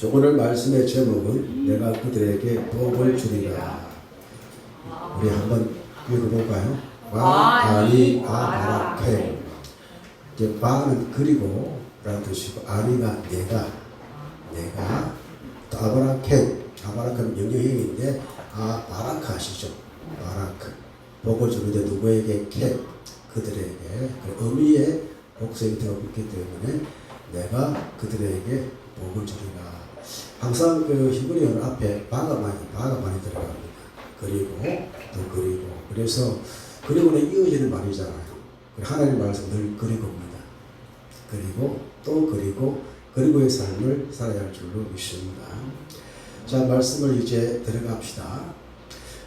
오늘 말씀의 제목은 내가 그들에게 복을 주리라. 우리 한번 읽어볼까요? 아니 아바라케. 이제 바는 그리고 라는 뜻이고 아니가 내가 또 아바라케는 명령형인데 바라카시죠. 바라크. 복을 주는데 누구에게? 그들에게. 의미의 복수의 형태가 있기 때문에 내가 그들에게 복을 주리라. 항상 그 히브리어 앞에 바가 많이 들어갑니다. 그리고 그래서 그리고는 이어지는 말이잖아요. 하나님 말씀 늘 그리고입니다. 그리고의 삶을 살아야 할 줄로 믿습니다. 자, 말씀을 이제 들어갑시다.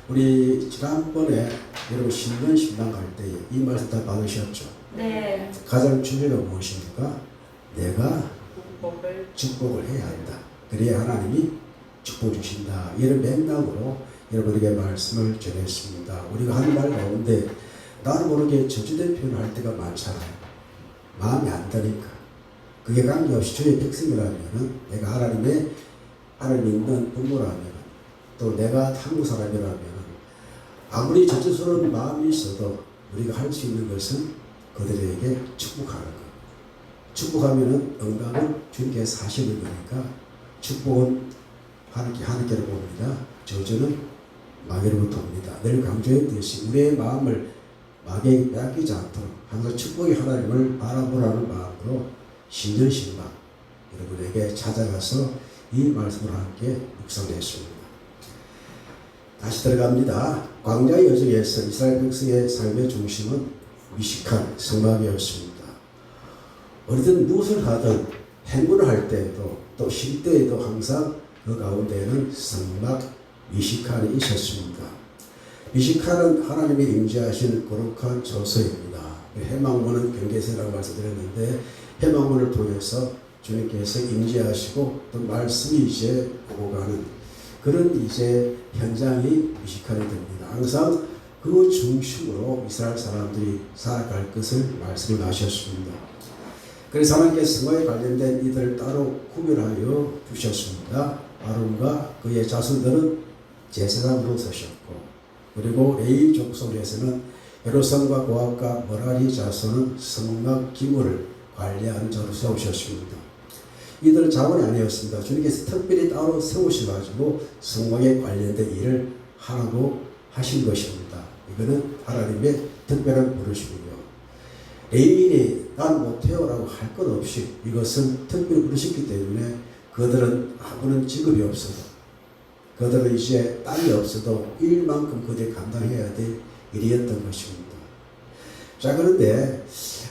우리 지난번에 여러분 신년 갈 때에 이 말씀 다 받으셨죠? 네. 가장 중요한 건 무엇입니까? 내가 축복을 해야 한다. 그래야 하나님이 축복 주신다. 이런 맥락으로 여러분에게 말씀을 전했습니다. 우리가 하는 말 가운데 나를 모르게 저주된 표현을 할 때가 많잖아요. 마음이 안 드니까. 그게 관계없이 주의 백성이라면, 내가 하나님 믿는 부모라면, 또 내가 한국 사람이라면, 아무리 저주스러운 마음이 있어도 우리가 할 수 있는 것은 그들에게 축복하는 것. 축복하면은 응답은 주님께서 하시는 거니까, 축복은 하나님께로 옵니다. 저주는 마귀로부터 옵니다. 늘 강조했듯이 우리의 마음을 마귀에게 빼앗기지 않도록 항상 축복의 하나님을 바라보라는 마음으로 신년신방 여러분에게 찾아가서 이 말씀을 함께 묵상했습니다. 다시 들어갑니다. 광야의 여정에서 이스라엘 백성의 삶의 중심은 미식한 성막이었습니다. 어디든 무엇을 하든 행군을 할 때에도 또 쉴 때에도 항상 그 가운데에는 성막 미식칸이 있었습니다. 미식칸은 하나님이 임재하신 거룩한 처소입니다. 해망문은 경계선이라고 말씀드렸는데 해망문을 통해서 주님께서 임재하시고 또 말씀이 이제 오고 가는 그런 이제 현장이 미식칸이 됩니다. 항상 그 중심으로 이스라엘 사람들이 살아갈 것을 말씀을 하셨습니다. 그래서 하나님께서 성막에 관련된 이들을 따로 구별하여 주셨습니다. 아론과 그의 자손들은 제사장으로 서셨고, 그리고 레위 족속에서는 헤로선과 고압과 머라리 자손은 성막 기물을 관리하는 자로 세우셨습니다. 이들은 자원이 아니었습니다. 주님께서 특별히 따로 세우셔가지고 성막에 관련된 일을 하라고 하신 것입니다. 이거는 하나님의 특별한 부르심이고요. 레위인이 난 못해요라고 할 것 없이 이것은 특별히 부르셨기 때문에 그들은 아무런 직업이 없어도, 그들은 이제 땅이 없어도 일만큼 그들이 감당해야 될 일이었던 것입니다. 자, 그런데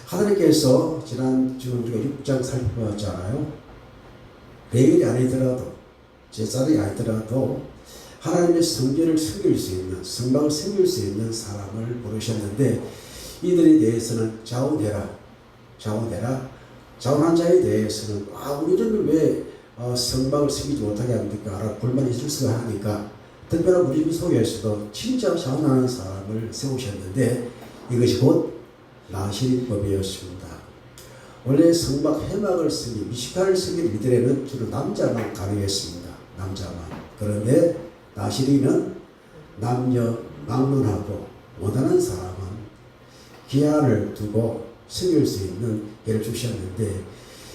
하나님께서 지난 지금 6장 살펴봤잖아요. 레위인이 아니더라도, 제사장이 아니더라도 하나님의 성전을 섬길 수 있는, 성막을 섬길 수 있는 사람을 부르셨는데, 이들에 대해서는 자원한 자에 대해서는 우리들은 왜 성막을 섬기지 못하게 합니까? 불만이 있을 수가 하니까 특별한 우리 속에서도 진짜 자원하는 사람을 세우셨는데 이것이 곧 나실인법이었습니다. 원래 성막 회막을 섬기 미식칸을 섬길 이들에는 주로 남자만 가능했습니다. 남자만. 그런데 나실인은 남녀 막론하고 원하는 사람은 기한을 두고 섬길 수 있는 예를 주셨는데,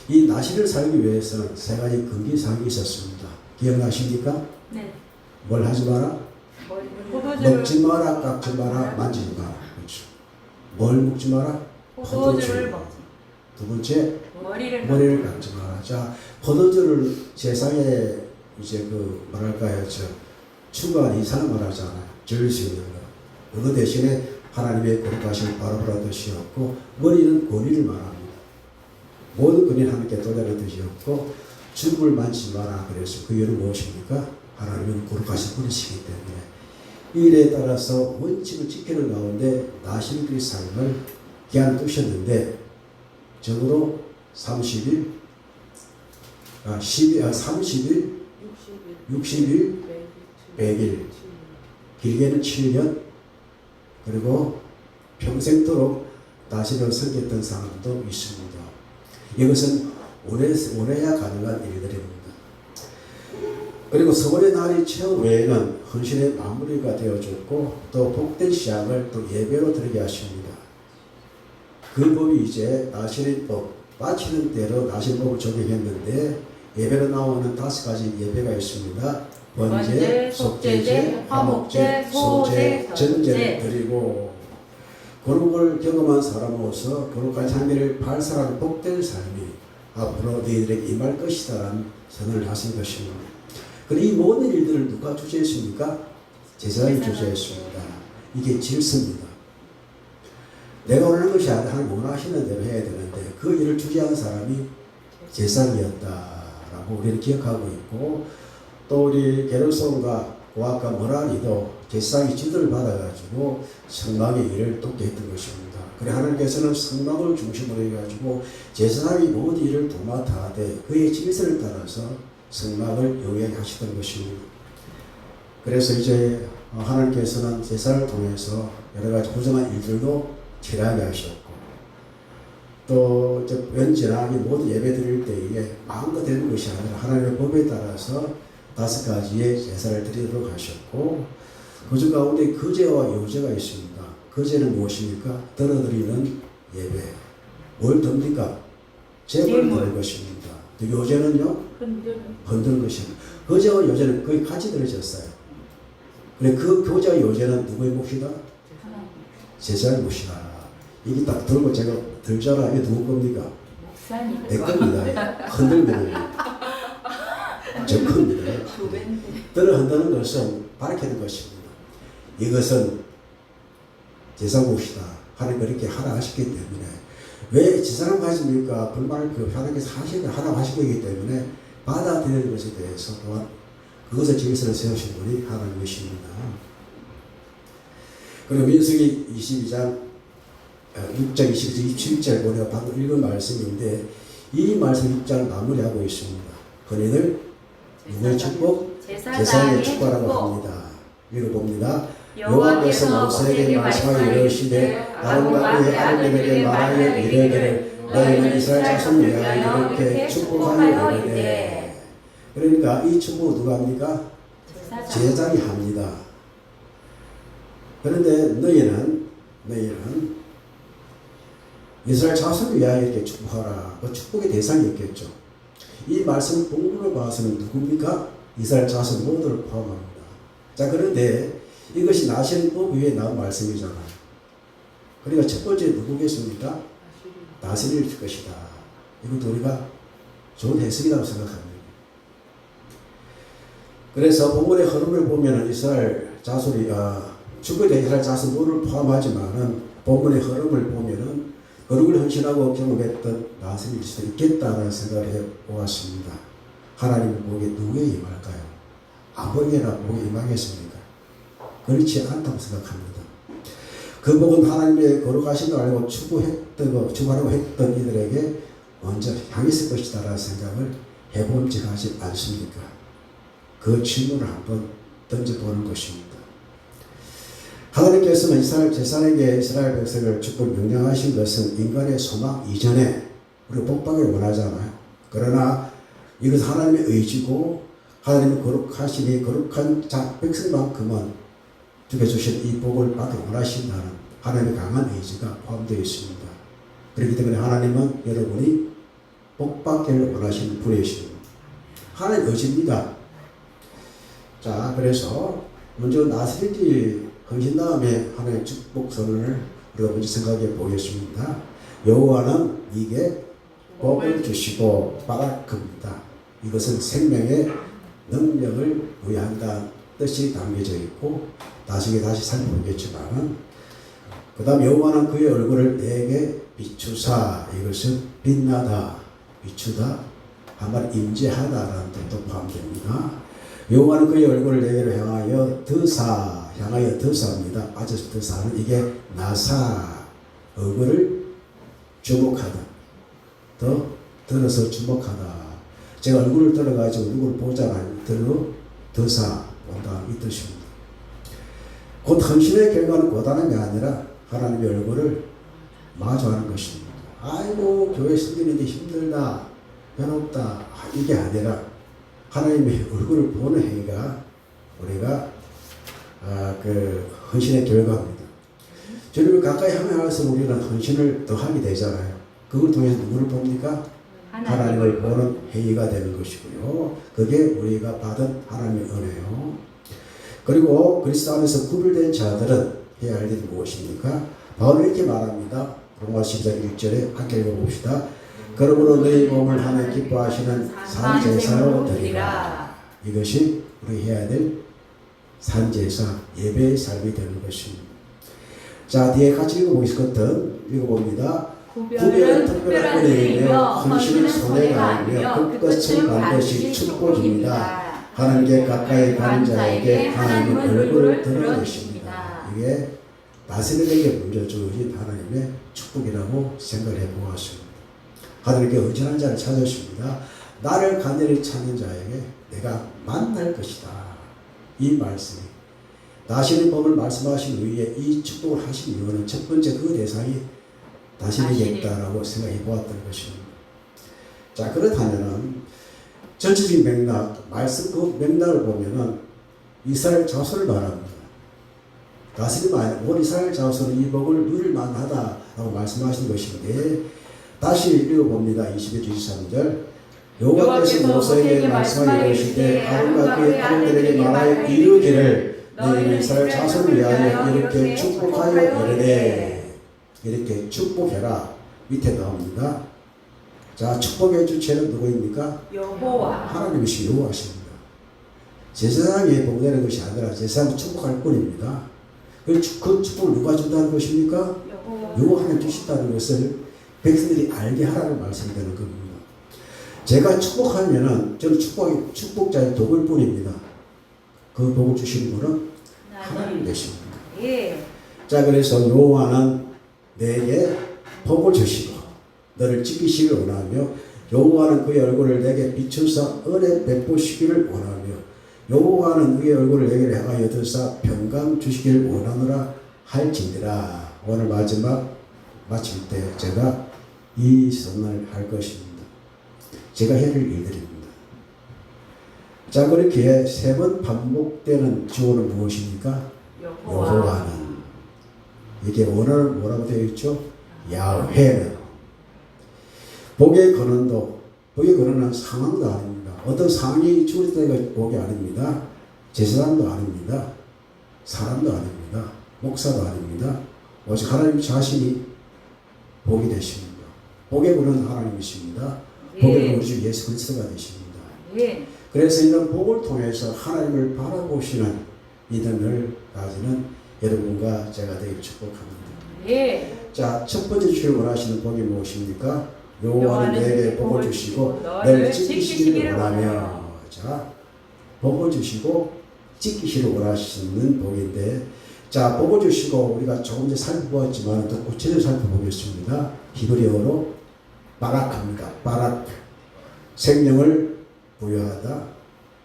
이 나시를 살기 위해서는 세 가지 금기사항이 있었습니다. 기억나십니까? 네. 뭘 하지 마라? 먹지 마라, 깎지 마라, 만지지 마라. 그렇죠. 뭘 먹지 마라? 포도주를 먹지. 두 번째, 머리를 깎지 마라. 자, 포도주를 세상에 이제 추가한 이상을 하잖아요. 즐길 수 있는 거. 그거 대신에 하나님의 거룩하신 바라보라 뜻이었고, 머리는 권위를 말합니다. 모든 권위는 하나님께 도달하는 뜻이었고, 죽음을 만지지 마라 그래서 그 이유는 무엇입니까? 하나님은 거룩하신 분이시기 때문에 이 일에 따라서 원칙을 지키는 가운데 나실의 삶을 기한을 두셨는데, 적어도 30일, 30일, 60일, 100일, 길게는 7년, 그리고 평생도록 나시를 섬겼던 사람도 있습니다. 이것은 오래야 가능한 일들입니다. 그리고 서울의 날이 최후 외에는 헌신의 마무리가 되어졌고 또 복된 시작을 또 예배로 드리게 하십니다. 그 법이 이제 나시린법, 바치는 대로 나시린법을 적용했는데 예배로 나오는 5가지 예배가 있습니다. 번제, 속제제, 화목제, 소제, 전제를 드리고 거룩을 경험한 사람으로서 거룩한 향기를 발산하는 복된 삶이 앞으로 너희들에게 임할 것이다라는 선언을 하신 것입니다. 그리고 이 모든 일들을 누가 주재했습니까? 제사장이 주재했습니다. 이게 질서입니다. 내가 원하는 것이 아니라 하나님 원하시는 대로 해야 되는데 그 일을 주재한 사람이 제사장이었다라고 우리는 기억하고 있고 또 우리 게르손과 고학과 모라리도 제사장이 지도를 받아가지고 성막의 일을 돕게 했던 것입니다. 그래 하나님께서는 성막을 중심으로 해가지고 제사장이 모든 일을 도맡아하되 그의 질서를 따라서 성막을 영위하게 하시던 것입니다. 그래서 이제 하나님께서는 제사를 통해서 여러 가지 부정한 일들도 처리하게 하셨고 또 왠지나 이 모든 예배 드릴 때에 마음껏 되는 것이 아니라 하나님의 법에 따라서 5가지의 제사를 드리도록 하셨고 그 가운데 거제와 요제가 있습니다. 거제는 무엇입니까? 들어드리는 예배. 뭘 듭니까? 제물을 드릴 것입니다. 또 요제는요? 흔드는 것입니다. 거제와 요제는 거의 같이 들어졌어요. 그래 그 교제와 요제는 누구의 몫이다? 제사의 몫이다. 이게 딱 들고 제가 들잖아. 이게 누구 겁니까? 내 겁니다. 흔들면 제 겁니다. 들어 흔드는 것은 밝히는 것입니다. 이것은 제사 몫이다. 하나님 그렇게 하라 하셨기 때문에 왜 제사를 가집니까? 불만을 하나님께서 하라고 하신 거기 때문에 받아들이는 것에 대해서 또한 그것을 질서를 세우신 분이 하나님이십니다. 그리고 민수기 22장 6장 27절 우리가 방금 읽은 말씀인데 이 말씀 6장을 마무리하고 있습니다. 그네들 누구의 축복? 제사장의 축복이라고 합니다. 읽어봅니다. 여호와께서 모세에게 말씀하여 이르시되 아론과 그의 아들들에게 말하여 이르기를 너희는 이스라엘 자손 위하여 이렇게 축복하여 이르되. 그러니까 이 축복을 누가 합니까? 제사장이 합니다. 그런데 너희는 이스라엘 자손 위하여 이렇게 축복하라. 그 축복의 대상이 있겠죠. 이 말씀 본문을 봐서는 누굽니까? 이스라엘 자손 모두를 포함합니다. 자 그런데 이것이 나시린법 위에 나온 말씀이잖아요. 그러니까 첫 번째 누구겠습니까? 나시린일 것이다. 이것도 우리가 좋은 해석이라고 생각합니다. 그래서 본문의 흐름을 보면 이스라엘 자손이 축복의 이스라엘 자손 모두를 포함하지만은 본문의 흐름을 보면은 거룩을 헌신하고 경험했던 나시린일 수도 있겠다라는 생각을 해보았습니다. 하나님의 복이 누구에 임할까요? 아무에게나 복이 임하겠습니까? 그렇지 않다고 생각합니다. 그 복은 하나님의 거룩하신 걸 알고 추구하려고 했던 이들에게 먼저 향했을 것이다 라는 생각을 해본 적 하지 않습니까? 그 질문을 한번 던져보는 것입니다. 하나님께서는 이스라엘 제사장에게 이스라엘 백성을 축복 명령하신 것은 인간의 소망 이전에 우리가 복받기를 원하잖아요. 그러나 이것은 하나님의 의지고 하나님의 거룩하시니 거룩한 백성만큼은 주께 주신 이 복을 받기 원하신다는 하나님의 강한 의지가 포함되어 있습니다. 그렇기 때문에 하나님은 여러분이 복받기를 원하시는 분이십니다. 하나님의 의지입니다. 자, 그래서 먼저 나시린지 헌신 다음에 하나님의 축복 선언을 우리가 먼저 생각해 보겠습니다. 여호와는 네게 복을 주시고 바라크입니다. 이것은 생명의 능력을 부여한다는 뜻이 담겨져 있고 나중에 다시 살펴보겠지만 그 다음 여호와는 그의 얼굴을 내게 비추사 이것은 빛나다 비추다 한말 임재하다라는 뜻도 포함됩니다. 여호와는 그의 얼굴을 내게로 향하여 드사입니다. 빠져서 드사는 이게 나사 얼굴을 주목하다 더 들어서 주목하다. 제가 얼굴을 들어가지고 누구를 보잖아요. 드사 본다 이 뜻입니다. 곧 헌신의 결과는 고단함이 아니라 하나님의 얼굴을 마주하는 것입니다. 아이고 교회 신들인데 힘들다 괴롭다 이게 아니라 하나님의 얼굴을 보는 행위가 우리가 그 헌신의 결과입니다. 주님을 가까이 하면 할수록 우리는 헌신을 더 하게 되잖아요. 그걸 통해서 누구를 봅니까? 하나님을 보는 행위가 되는 것이고요. 그게 우리가 받은 하나님의 은혜요. 그리고 그리스도 안에서 구별된 자들은 해야 할 일이 무엇입니까? 바울은 이렇게 말합니다. 로마 14장 1절에 함께 읽어봅시다. 그러므로 너희 몸을 하나님 기뻐하시는 산제사로 드리라. 이것이 우리 해야 될 산제사, 예배의 삶이 되는 것입니다. 자, 뒤에 같이 읽어보시거든. 읽어봅니다. 구별은 특별한 은혜이며 헌신은 손해가 아니며 그것은 반드시 축복입니다. 하나님께 가까이 가는 자에게 하나님은 얼굴을 드러내십니다. 이게 나세력에게 먼저 주어진 하나님의 축복이라고 생각해 보았습니다. 하나님께 의존한 자를 찾으십니다. 나를 간절히 찾는 자에게 내가 만날 것이다. 이 말씀이 나시는 법을 말씀하신 후에 이 축복을 하신 이유는 첫 번째 그 대상이 당신이겠다라고 생각해 보았던 것입니다. 자, 그렇다면은 전체적인 맥락, 말씀 그 맥락을 보면은 이스라엘 자손을 말합니다. 다스림 아니라 온 이스라엘 자손은 이 복을 누릴 만하다라고 말씀하신 것인데 다시 읽어봅니다. 21절 23절 여호와께서 모세에게 말씀하여 이르시되 아론과 그의 아들들에게 말하여 이르기를 너희는 이스라엘 자손을 위하여 이렇게 축복하여 이르되 이렇게 축복해라. 밑에 나옵니다. 자, 축복의 주체는 누구입니까? 여호와. 하나님이시 여호와십니다. 제사장이 복되는 것이 아니라 제사장이 축복할 뿐입니다. 그 축복을 누가 준다는 것입니까? 여호와 하나님 주신다는 것을 백성들이 알게 하라는 말씀되는 겁니다. 제가 축복하면은 저는 축복자의 도구일 뿐입니다. 그 복을 주시는 분은 하나님 되십니다. 예. 자, 그래서 여호와는 내게 복을 주시고 너를 지키시기를 원하며 여호와는 그의 얼굴을 내게 비추사 은혜 베푸시기를 원하며 여호와는 그의 얼굴을 내게 향하여 드사 평강 주시기를 원하노라 할지니라. 오늘 마지막 마칠 때 제가 이 선언을 할 것입니다. 제가 해야 할 일들입니다. 자, 그렇게 세 번 반복되는 주어는 무엇입니까? 여호와는. 이게 원어는 뭐라고 되어 있죠? 야훼는. 복의 근원도, 복의 근원은 상황도 아닙니다. 어떤 상황이 주어질 때가 복이 아닙니다. 제사장도 아닙니다. 사람도 아닙니다. 목사도 아닙니다. 오직 하나님 자신이 복이 되십니다. 복의 근원은 하나님이십니다. 복의 근원 주 예수 그리스도가 되십니다. 예. 그래서 이런 복을 통해서 하나님을 바라보시는 믿음을 가지는 여러분과 제가 되길 축복합니다. 예. 자, 첫 번째 주길 원하시는 복이 무엇입니까? 여호와는 내게 복을 주시고 너를 지키시기를 원하며. 자, 복을 주시고 지키시기를 원하시는 복인데, 자, 복을 주시고 우리가 조금 전에 살펴보았지만 또 구체적으로 살펴보겠습니다. 히브리어로 바락합니다. 바락, 생명을 부여하다,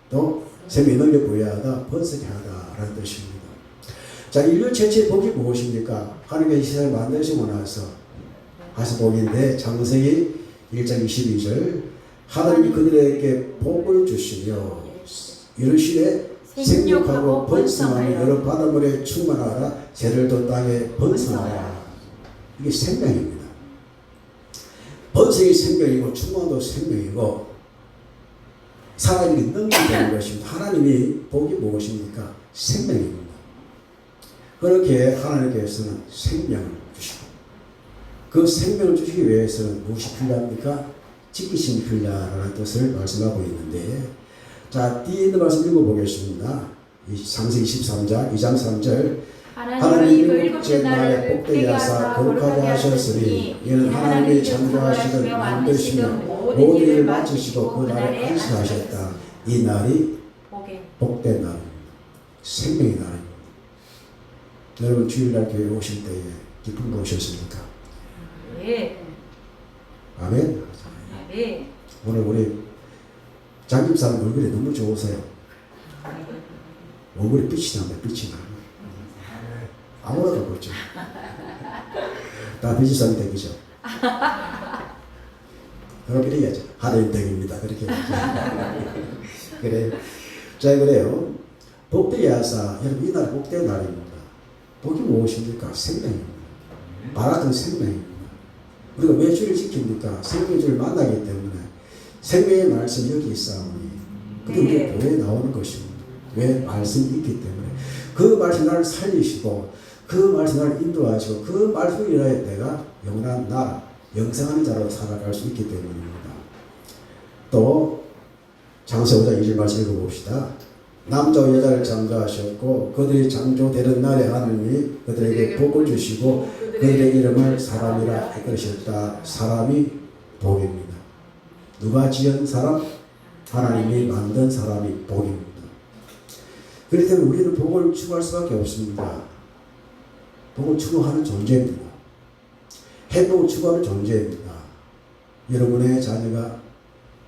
또 생명의 능력 부여하다, 번성케 하다라는 뜻입니다. 자, 인류 전체의 복이 무엇입니까? 하나님께서 이 세상을 만드시고 나서 하신 복인데, 창세기 1장 22절 하나님이 그들에게 복을 주시며 이르시되 생육하고 번성하여 여러 바닷물에 충만하라, 새들도 땅에 번성하라. 이게 생명입니다. 번성이 생명이고 충만도 생명이고 살아있는 능력이 되는 것입니다. 하나님이 복이 무엇입니까? 생명입니다. 그렇게 하나님께서는 생명을 주시고 그 생명을 주시기 위해서는 무엇이 필요합니까? 지키심이 필요하다는 뜻을 말씀하고 있는데, 자, 뒤에 있는 말씀 읽어보겠습니다. 창세기 23장 2장 3절 하나님이 일곱째 날에 복되게 하사 거룩하게 하셨으니 이는 하나님이 창조하시던 만드시며 모든 일을 마치시고 그 날에 안식하셨다. 이 날이 복된 날입니다. 생명의 날입니다. 여러분 주일날 교회 오실 때에 기쁨 오셨습니까? 예. 아멘. 예. 오늘 우리 장집사님 얼굴이 너무 좋으세요. 얼굴이 빛이 나면 빛이 나요. 아무나도 그렇죠. 다 비지사님 되기죠. 그럼 이래야죠. 하나님 덕입니다. 그렇게 그래. 자, 그래요. 복되게 하사. 여러분, 이날 복된 날입니다. 복이 무엇입니까? 생명입니다. 말하던 생명입니다. 우리가 왜 주를 지킵니까? 생명의 주를 만나기 때문에 생명의 말씀이 여기 있사오니. 근데 우리 교회에 나오는 것입니다. 왜? 말씀이 있기 때문에. 그 말씀 나를 살리시고 그 말씀 나를 인도하시고 그 말씀을 인하여 내가 영원한 나라, 영생하는 자로 살아갈 수 있기 때문입니다. 또 장세 5장 2절 말씀 읽어봅시다. 남자와 여자를 창조하셨고 그들이 창조되는 날에 하나님이 그들에게 복을 주시고 그들의 이름을 사람이라 이끄셨다. 사람이 복입니다. 누가 지은 사람? 하나님이 만든 사람이 복입니다. 그렇기 때문에 우리는 복을 추구할 수밖에 없습니다. 복을 추구하는 존재입니다. 행복을 추구하는 존재입니다. 여러분의 자녀가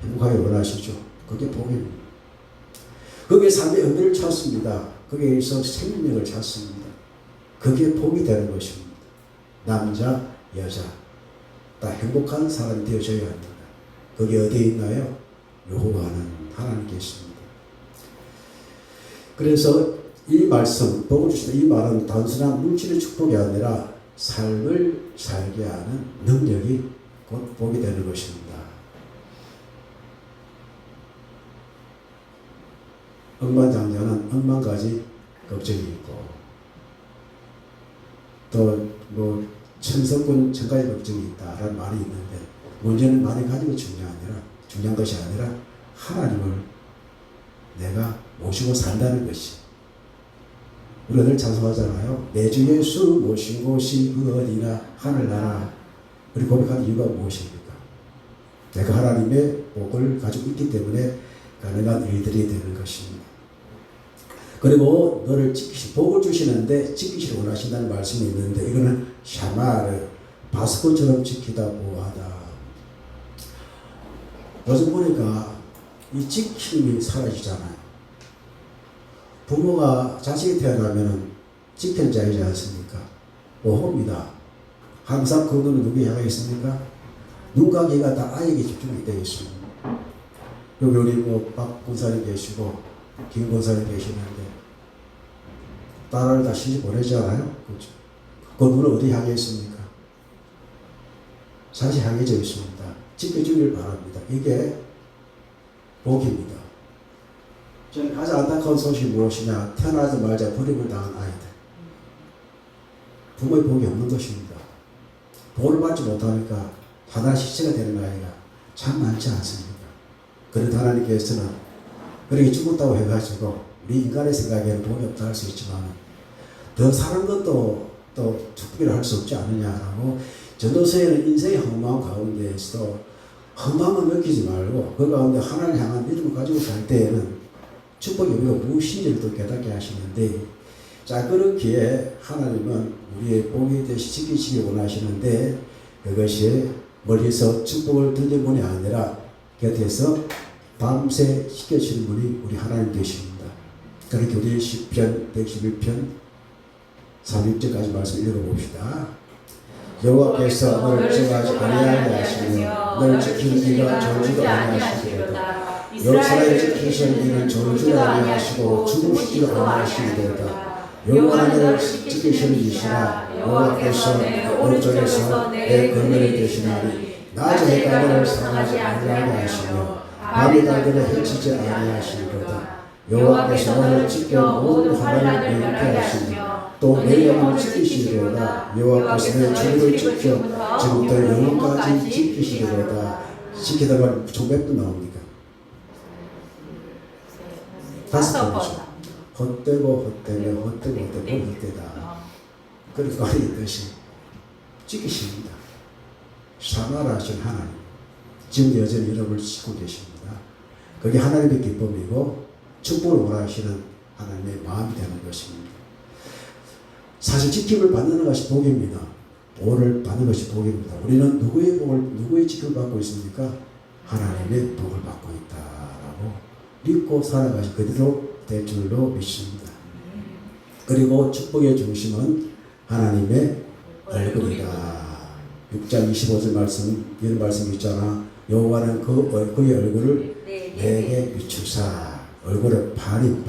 행복하게 원하시죠? 그게 복입니다. 거기에 삶의 의미를 찾습니다. 거기에서 생명력을 찾습니다. 그게 복이 되는 것입니다. 남자, 여자 다 행복한 사람이 되어져야 합니다. 그게 어디에 있나요? 여호와는 하나님께 있습니다. 그래서 이 말씀, 복을 주시는 이 말은 단순한 물질의 축복이 아니라 삶을 살게 하는 능력이 곧 복이 되는 것입니다. 억만장자는 억만 가지 걱정이 있고 또 뭐 천성군 천가지 걱정이 있다라는 말이 있는데 문제는 많이 가지고 중요한 것이 아니라 하나님을 내가 모시고 산다는 것이. 우리가 늘 찬송하잖아요. 내 주 예수 모신 곳이 그 어디나 하늘나라. 우리 고백하는 이유가 무엇입니까? 내가 하나님의 복을 가지고 있기 때문에 가능한 일들이 되는 것입니다. 그리고 너를 복을 주시는데 지키시를 원하신다는 말씀이 있는데 이거는 샤마르, 바스코처럼 지키다 보호하다. 요즘 보니까 이 지킴이 사라지잖아요. 부모가 자식이 태어나면 지키는 자이지 않습니까? 보호입니다. 항상 그 눈은 누구에 향해 있습니까? 눈과 귀가 다 아이에게 집중이 되어 있습니다. 여기 우리 박 군사님 계시고 김 군사님 계시는데 딸을 다 시집 보내잖아요. 그렇죠? 그 눈은 어디 향해 있습니까? 사실 향해져 있습니다. 지켜주길 바랍니다. 이게 복입니다. 저는 가장 안타까운 소식이 무엇이냐? 태어나자마자 버림을 당한 아이들. 부모의 복이 없는 것입니다. 복을 받지 못하니까 하나의 시체가 되는 아이가 참 많지 않습니까? 그런데 하나님께서는 그렇게 죽었다고 해가지고 우리 인간의 생각에는 복이 없다 할 수 있지만 더 사는 것도 또 축복이라 할 수 없지 않느냐라고 전도서에는 인생의 허망 가운데에서도 허망을 느끼지 말고 그 가운데 하나님을 향한 믿음을 가지고 살 때에는 축복이 우리가 무엇인지를 또 깨닫게 하시는데 자 그렇기에 하나님은 우리의 복이 되시 지키시기 원하시는데 그것이 멀리서 축복을 던진 분이 아니라 곁에서 밤새 지켜주시는 분이 우리 하나님 되십니다. 그렇게 우리 시편 111편 3절까지 말씀 읽어봅시다. 여호와께서 너를 정하지 아니하게 하시며 너를 지키는 이가 졸지도 아니하시리로다. 이스라엘을 지키시는 이는 졸지도 아니하시고 주무시지도 아니하시리로다. 여호와 너를 지키시는 이시라. 여호와께서 내 오른쪽에서 내 그늘이 되시나니 낮에 해가 너를 상하지 아니하게 하시며 밤이 날들을 해치지 아니하시리로다. 여호와께서 너를 지켜 모든 화를免게 하시며 또 내 영혼을 지키시리로다. 여호와께서 내 주를 지켜 지금부터 영혼까지 지키시리로다. 지키다가 총 몇 분 나옵니까? 5번이죠. 헛되고 헛되다. 그렇게 말이 있듯이 지키십니다. 사마라하신 하나님 지금 여전히 여러분을 지키고 계십니다. 그게 하나님의 기쁨이고 축복을 원하시는 하나님의 마음이 되는 것입니다. 사실 지킴을 받는 것이 복입니다. 복을 받는 것이 복입니다. 우리는 누구의 지킴을 받고 있습니까? 하나님의 복을 받고 있다라고 믿고 살아가시 그대로 될 줄로 믿습니다. 그리고 축복의 중심은 하나님의 얼굴이다. 6장 25절 말씀 이런 말씀이 있잖아. 여호와는 그의 얼굴을 네. 내게 비추사. 얼굴은 반임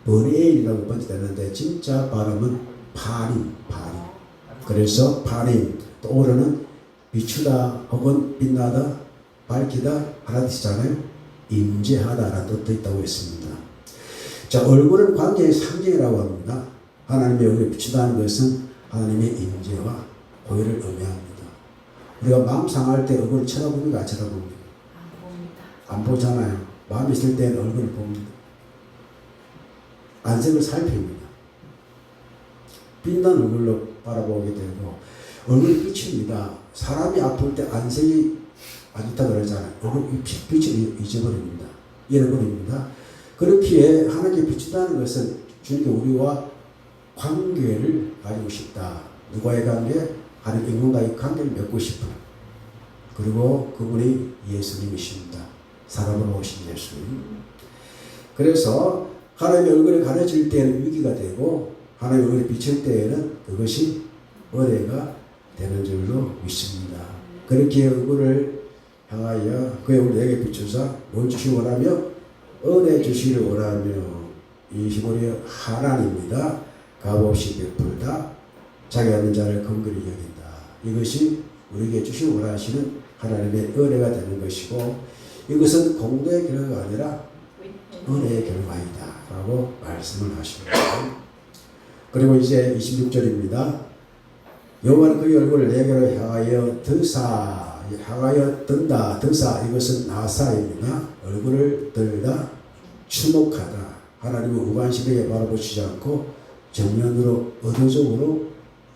번에일이라고 번역되는데 진짜 발음은 반임. 그래서 반임 떠오르는 비추다 혹은 빛나다 밝히다 하는 뜻이잖아요. 임재하다라는 뜻도 있다고 했습니다. 자, 얼굴은 관계의 상징이라고 합니다. 하나님의 얼굴에 비추다는 것은 하나님의 임재와 고유를 의미합니다. 우리가 마음 상할 때 얼굴을 쳐다봅니까? 안 쳐다봅니까? 안 보잖아요. 마음이 있을 때는 얼굴을 봅니다. 안색을 살핍니다. 빛난 얼굴로 바라보게 되고 얼굴이 비칩니다. 사람이 아플 때 안색이 안 좋다 그러잖아요. 얼굴 빛을 잃어버립니다. 그렇기에 하나님께 비춘다는 것은 주님께 우리와 관계를 가지고 싶다. 누구와의 관계? 하나님 인간과의 관계를 맺고 싶은. 그리고 그분이 예수님이십니다. 사람으로 오신 예수님. 그래서 하나님의 얼굴에 가려질 때에는 위기가 되고 하나님의 얼굴에 비칠 때에는 그것이 은혜가 되는 줄로 믿습니다. 그렇게 얼굴을 향하여 그의 얼굴을 내게 비추사 뭘 주시기 원하며 은혜 주시기를 원하며 이 히브리어 하나님이다. 값없이 베풀다. 자기 하는 자를 긍휼히 여긴다. 이것이 우리에게 주시기 원하시는 하나님의 은혜가 되는 것이고 이것은 공로의 결과가 아니라 은혜의 결과이다 라고 말씀을 하십니다. 그리고 이제 26절입니다. 여호와는 그의 얼굴을 내게로 향하여 든다. 이것은 나사입니다. 얼굴을 들다 추목하다. 하나님은 무관심하게 바라보시지 않고 정면으로 의도적으로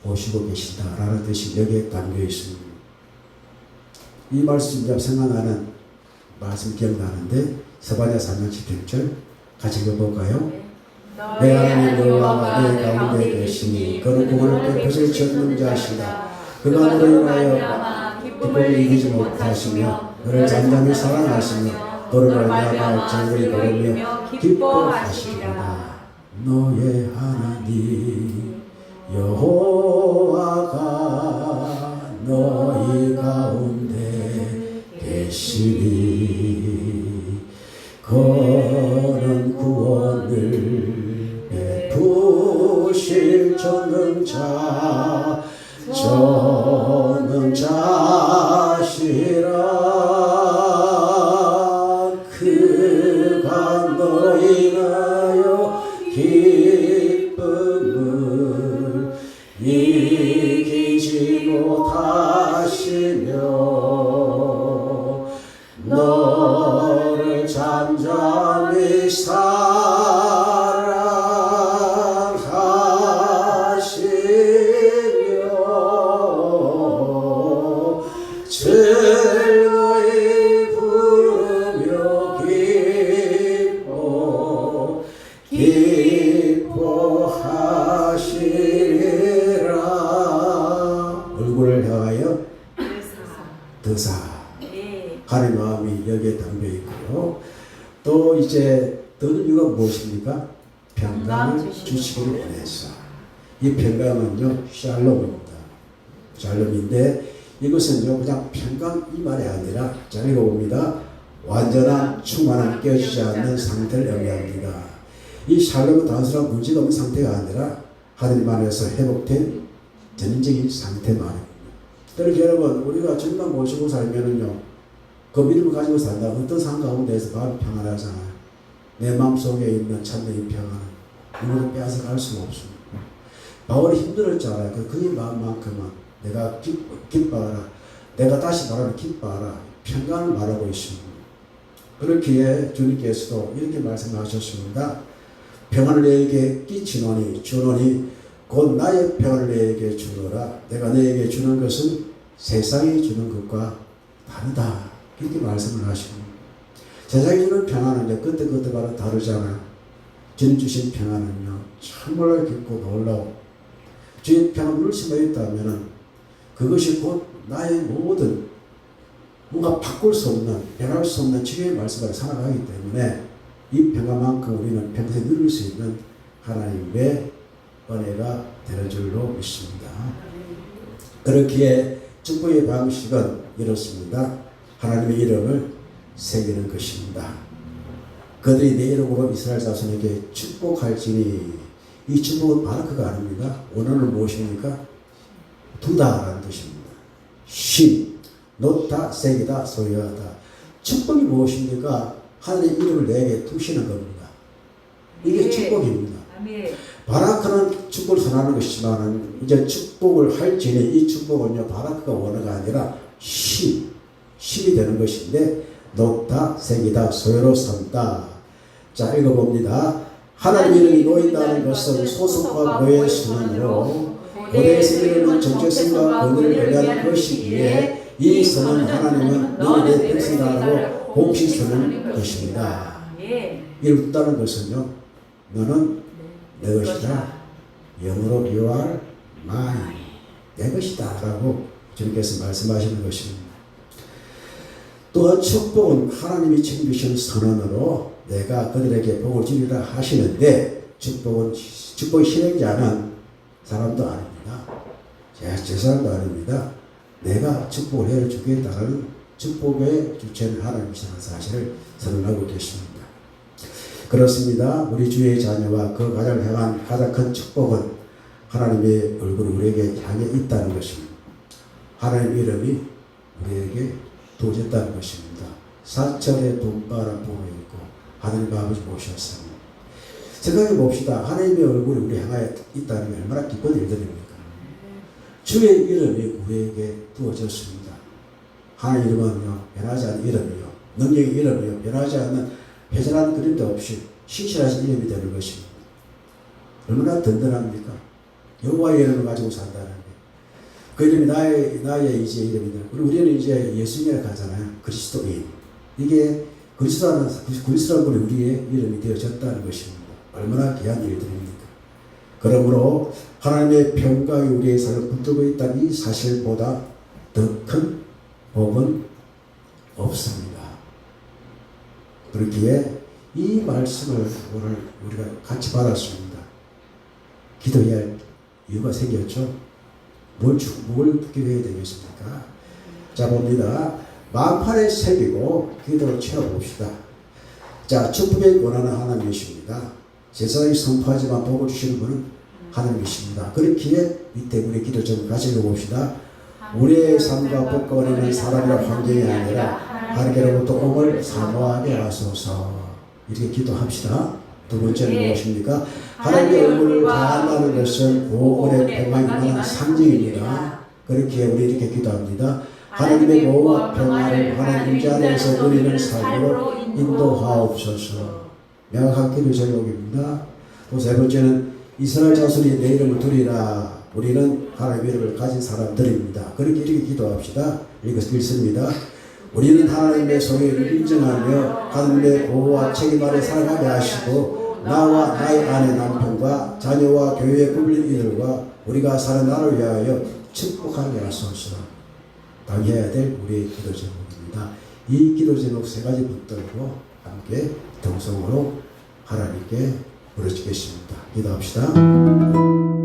보시고 계신다라는 뜻이 여기에 담겨 있습니다. 이 말씀 생각나는 말씀 기억나는데 스바냐 4장 17절 같이 읽어볼까요? 내 하나님 여호와가 내 가운데 계시니 그는 구원을 베푸실 전능 자시다. 그가 너를 인하여 기쁨을 이기지 못하시며 너를 잠잠히 사랑하시며 너를 말미암아 정글이 걸으며 기뻐하시리라. 너의 하나님 여호와가 너희 가운데 계시니 그는 구원을 베푸실 전능자시라. 그가 너로 인하여 기쁨을 이기지 못하시며 너를 잠잠히 사랑하시며 즐거이 부르며 기뻐하시리라. 얼굴을 향하여 드사. 하나님의 마음이 여기에 담겨 있고요. 또 이제 더는 이유가 무엇입니까? 평강을 주시기를 원해서. 이 평강은요 샬롬입니다. 샬롬인데 이것은요 그냥 평강 이 말이 아니라 잘 읽어봅니다. 완전한 충만한 깨어지지 않는 상태를 의미합니다. 이 샬롬은 단순한 문제가 없는 상태가 아니라 하나님 안에서 회복된 전적인 상태 말입니다. 그러니까 여러분 우리가 주님만 모시고 살면은요 그 믿음을 가지고 산다. 어떤 상 가운데에서 마음 평안하잖아요. 내 마음속에 있는 참된 평안은 누구도 빼앗아갈 수가 없습니다. 바울이 힘들었잖아요. 그의 마음만큼은 내가 기뻐하라. 내가 다시 말하는 기뻐하라. 평강을 말하고 있습니다. 그렇기에 주님께서도 이렇게 말씀하셨습니다. 평안을 너에게 끼치노니 주노니 곧 나의 평안을 너에게 주노라. 내가 너에게 주는 것은 세상이 주는 것과 다르다. 이렇게 말씀을 하십니다. 세상이 주는 평안은 그때마다 다르잖아요. 주님 주신 평안은요 정말로 깊고 놀라워. 주의 평안 물심에 있다면 그것이 곧 나의 모든 뭔가 바꿀 수 없는 변할 수 없는 주의 말씀을 살아가기 때문에 이 평안만큼 우리는 평생 누릴 수 있는 하나님의 은혜가 되는 줄로 믿습니다. 그렇기에 축복의 방식은 이렇습니다. 하나님의 이름을 새기는 것입니다. 그들이 내 이름으로 이스라엘 자손에게 축복할지니 이 축복은 바라크가 아닙니다. 원어는 무엇입니까? 두다라는 뜻입니다. 쉼, 놓다, 새기다, 소유하다. 축복이 무엇입니까? 하나님의 이름을 내게 두시는 겁니다. 이게 축복입니다. 아멘. 바라크는 축복을 선하는 것이지만 이제 축복을 할지니 이 축복은요 바라크가 원어가 아니라 쉼이 되는 것인데 놓다, 새기다, 소유로 삼다. 자 읽어봅니다. 하나님 이름이 놓인다는 것은 소속과 보의 순환으로 고대에서 이르는 정체성과 권위를 의미하는 것이기에 이 선은 하나님은 너희 내 백성이라고 공식 서는 것입니다. 이를 묻다는 것은요 너는 내 것이다. 영어로 you are mine. 내 것이다 라고 주님께서 말씀하시는 것입니다. 또한 축복은 하나님이 책임지시는 선언으로 내가 그들에게 복을 주리라 하시는데 축복의 실행자는 사람도 아닙니다. 제 사람도 아닙니다. 내가 축복을 해주겠다는 축복의 주체는 하나님이시라는 사실을 선언하고 계십니다. 그렇습니다. 우리 주의 자녀와 그 가정을 향한 가장 큰 축복은 하나님의 얼굴이 우리에게 향해 있다는 것입니다. 하나님 이름이 우리에게 도졌다는 것입니다. 사철의 돈바람 보고 있고 하나님 아버지 모셨습니다. 생각해 봅시다. 하나님의 얼굴이 우리 향하여 있다는 게 얼마나 기쁜 일들입니까? 주의 이름이 우리에게 두어졌습니다. 하나님 이름은요 변하지 않는 이름이요 능력의 이름이요 변하지 않는 회전하는 그림도 없이 신실하신 이름이 되는 것입니다. 얼마나 든든합니까? 여호와의 이름을 가지고 산다는 게. 그 이름이 나의 이제 이름이다. 우리는 이제 예수님이라고 하잖아요. 그리스도인. 이게 그리스도라는 분이 우리의 이름이 되어졌다는 것입니다. 얼마나 귀한 일들입니까? 그러므로 하나님의 평강이 우리의 삶을 붙들고 있다는 이 사실보다 더 큰 복은 없습니다. 그렇기에 이 말씀을 오늘 우리가 같이 받았습니다. 기도해야 할 이유가 생겼죠. 뭘 기도해야 되겠습니까? 자 봅니다. 만판에 새기고 기도를 채워봅시다. 자 축복의 권한은 하나님이십니다. 세상이 선포하지만 복을 주시는 분은 하나님이십니다. 그렇기에 밑에 우리 기도 좀 같이 읽어봅시다. 우리의 삶과 복과 권한은 사람이나 환경이 아니라 하나님께로부터 복을 사모하게 하소서. 이렇게 기도합시다. 두 번째는 무엇입니까? 하나님의 얼굴을 다한다는 것은 보호의 평강의 상징입니다. 그렇기에 우리 이렇게 기도합니다. 하나님의 보호와 평화를 하나님 임재 안에서 누리는 삶으로 인도하옵소서. 명확한 기도 제목입니다. 또 세 번째는 이스라엘 자손이 내 이름을 두리라. 우리는 하나님의 이름을 가진 사람들입니다. 그렇게 이렇게 기도합시다. 읽습니다. 우리는 하나님의 소유를 인정하며 하나님의 보호와 책임 아래 살아가게 하시고 나와 나의 아내 남편과 자녀와 교회에 구별된 이들과 우리가 사는 나를 위하여 축복하게 하소서. 당해야 될 우리의 기도 제목입니다. 이 기도 제목 세 가지 붙들고 함께 동성으로 하나님께 부르짖겠습니다. 기도합시다.